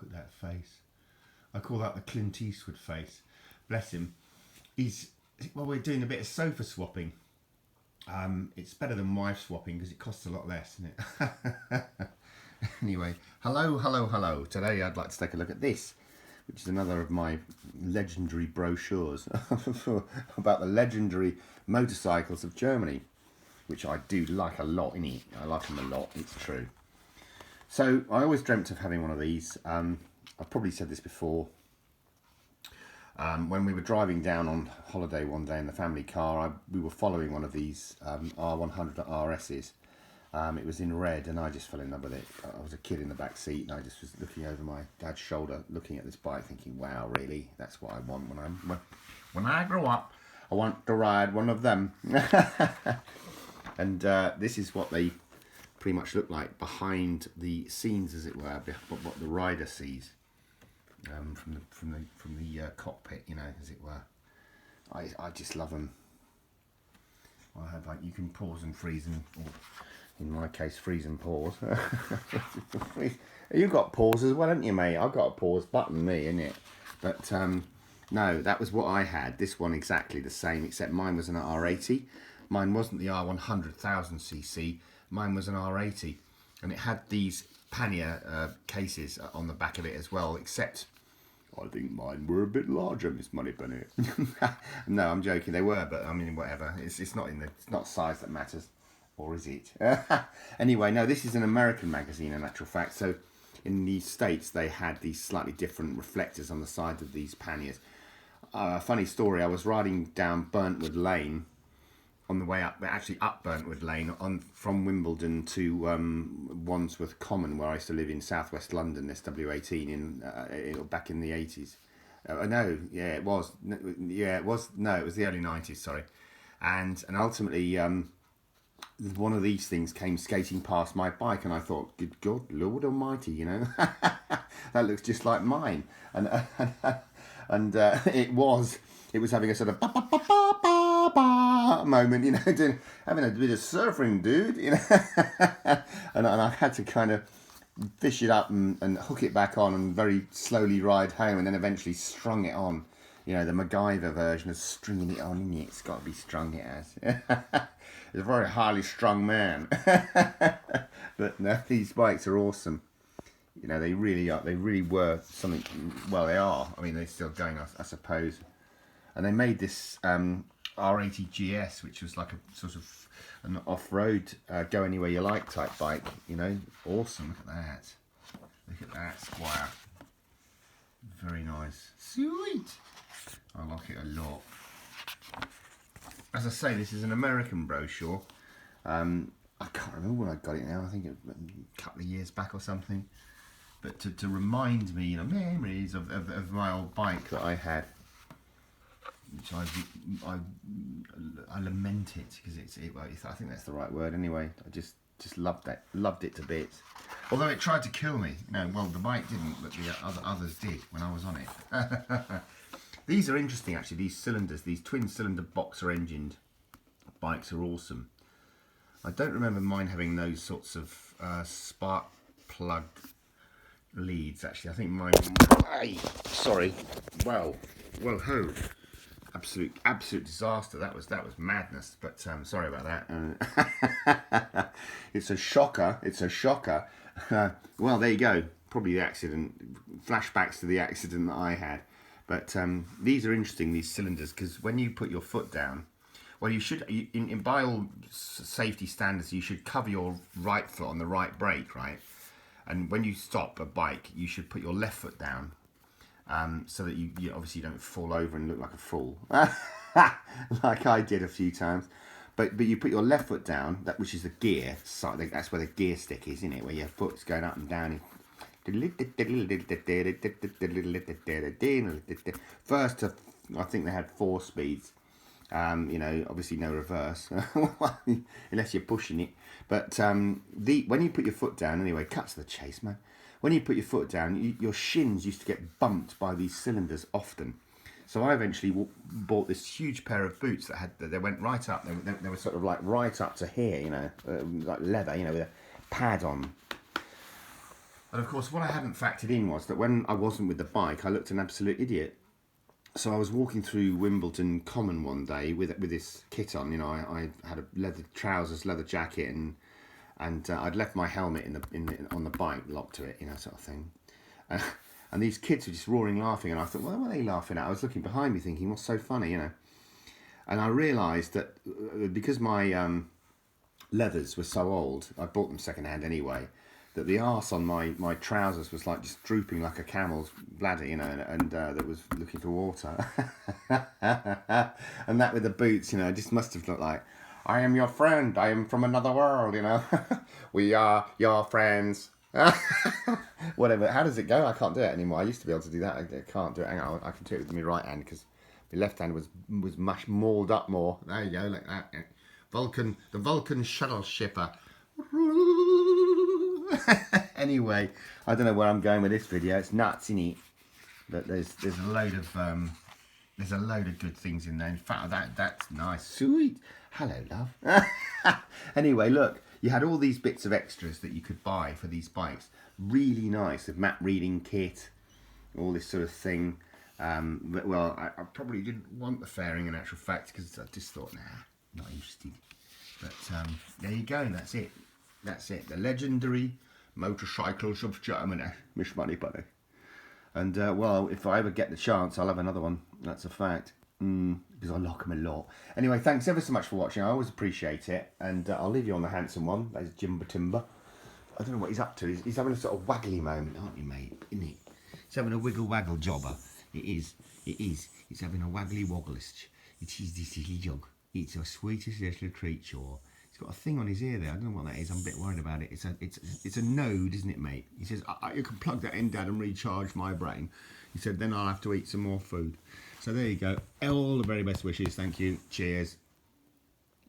Look at that face. I call that the Clint Eastwood face. Bless him. Well, we're doing a bit of sofa swapping. It's better than wife swapping because it costs a lot less, isn't it? Anyway, hello. Today I'd like to take a look at this, which is another of my legendary brochures about the legendary motorcycles of Germany, which I do like a lot, innit? I like them a lot, it's true. So I always dreamt of having one of these. I've probably said this before. When we were driving down on holiday one day in the family car, we were following one of these R100 RSs. It was in red, and I just fell in love with it. I was a kid in the back seat, and I just was looking over my dad's shoulder, looking at this bike, thinking, "Wow, really? That's what I want when I grow up. I want to ride one of them." And this is what they pretty much look like behind the scenes, as it were, what the rider sees from the cockpit, you know, as it were. I just love them. I have, like, you can pause and freeze and, or in my case, freeze and pause. You've got pause as well, haven't you, mate? I've got a pause button, me, innit? But no, that was what I had. This one exactly the same, except mine was an R80. Mine wasn't the R100,000cc. Mine was an R80, and it had these pannier cases on the back of it as well, except I think mine were a bit larger, Miss Moneypenny. No, I'm joking, they were, but I mean, whatever. It's not size that matters, or is it? Anyway, no, this is an American magazine in actual fact. So in the States, they had these slightly different reflectors on the side of these panniers. Funny story, I was riding down Burntwood Lane on the way up, actually up Burntwood Lane, from Wimbledon to Wandsworth Common, where I used to live in southwest London, SW18, back in the 80s. It was the early 90s, sorry. And ultimately, one of these things came skating past my bike, and I thought, good God, Lord Almighty, you know, that looks just like mine. And it was having a sort of moment, you know, having a bit of surfing, dude, you know. and I had to kind of fish it up and hook it back on and very slowly ride home, and then eventually strung it on. You know, the MacGyver version of stringing it on, isn't it? It's got to be strung, it has. It's a very highly strung man. But no, these bikes are awesome. You know, they really are. They really were something. Well, they are. I mean, they're still going, I suppose. And they made this R80 GS, which was like a sort of an off-road, go anywhere you like type bike. You know, awesome. Look at that. Look at that, Squire. Very nice. Sweet. I like it a lot. As I say, this is an American brochure. I can't remember when I got it now. I think a couple of years back or something. But to remind me, you know, memories of my old bike that I had, which I lament it because I think that's the right word anyway. I just loved it to bits. Although it tried to kill me. No, well, the bike didn't, but the others did when I was on it. These are interesting, actually. These cylinders, these twin cylinder boxer engined bikes are awesome. I don't remember mine having those sorts of spark plug leads, actually. I think mine. Sorry. Well, ho. Absolute disaster. That was madness. But sorry about that. It's a shocker. Well, there you go. Probably the accident. Flashbacks to the accident that I had. But these are interesting, these cylinders, because when you put your foot down, well, you should, by all safety standards, you should cover your right foot on the right brake, right? And when you stop a bike, you should put your left foot down, so that you obviously don't fall over and look like a fool, like I did a few times. But you put your left foot down, which is the gear side. That's where the gear stick is, isn't it? Where your foot's going up and down. First, I think they had 4 speeds. You know, obviously no reverse, unless you're pushing it. But when you put your foot down, anyway, cut to the chase, man. When you put your foot down, your shins used to get bumped by these cylinders often. So I eventually bought this huge pair of boots that they went right up. They were sort of like right up to here, you know, like leather, you know, with a pad on. And of course, what I hadn't factored in was that when I wasn't with the bike, I looked an absolute idiot. So I was walking through Wimbledon Common one day with this kit on. You know, I had a leather trousers, leather jacket, and I'd left my helmet on the bike locked to it, you know, sort of thing. And these kids were just roaring laughing, and I thought, well, what are they laughing at? I was looking behind me, thinking, what's so funny, you know? And I realised that because my leathers were so old, I bought them second hand anyway, that the arse on my trousers was like just drooping like a camel's bladder, you know, and that was looking for water. And that with the boots, you know, just must have looked like, I am your friend, I am from another world, you know. We are your friends. Whatever, how does it go? I can't do it anymore. I used to be able to do that. I can't do it. Hang on, I can do it with my right hand because my left hand was much mauled up more. There you go, like that. The Vulcan shuttle shipper. Anyway, I don't know where I'm going with this video. It's nuts, innit? But there's a load of good things in there. In fact, that's nice. Sweet. Hello, love. Anyway, look, you had all these bits of extras that you could buy for these bikes. Really nice, a map reading kit, all this sort of thing. But, well, I probably didn't want the fairing in actual fact because I just thought, nah, not interested. But there you go, that's it. That's it. The legendary motorcycles of Germany. Miss Money Bunny. And, well, if I ever get the chance, I'll have another one. That's a fact. Because I like them a lot. Anyway, thanks ever so much for watching. I always appreciate it. And I'll leave you on the handsome one. That is Jimber Timber. I don't know what he's up to. He's having a sort of waggly moment, aren't you, mate? Isn't he? He's having a wiggle-waggle jobber. It is. It is. He's having a waggly wogglist. It is this little jog. It's the sweetest little creature. He's got a thing on his ear there. I don't know what that is. I'm a bit worried about it. It's a node, isn't it, mate? He says, you can plug that in, Dad, and recharge my brain. He said, then I'll have to eat some more food. So there you go. All the very best wishes. Thank you. Cheers.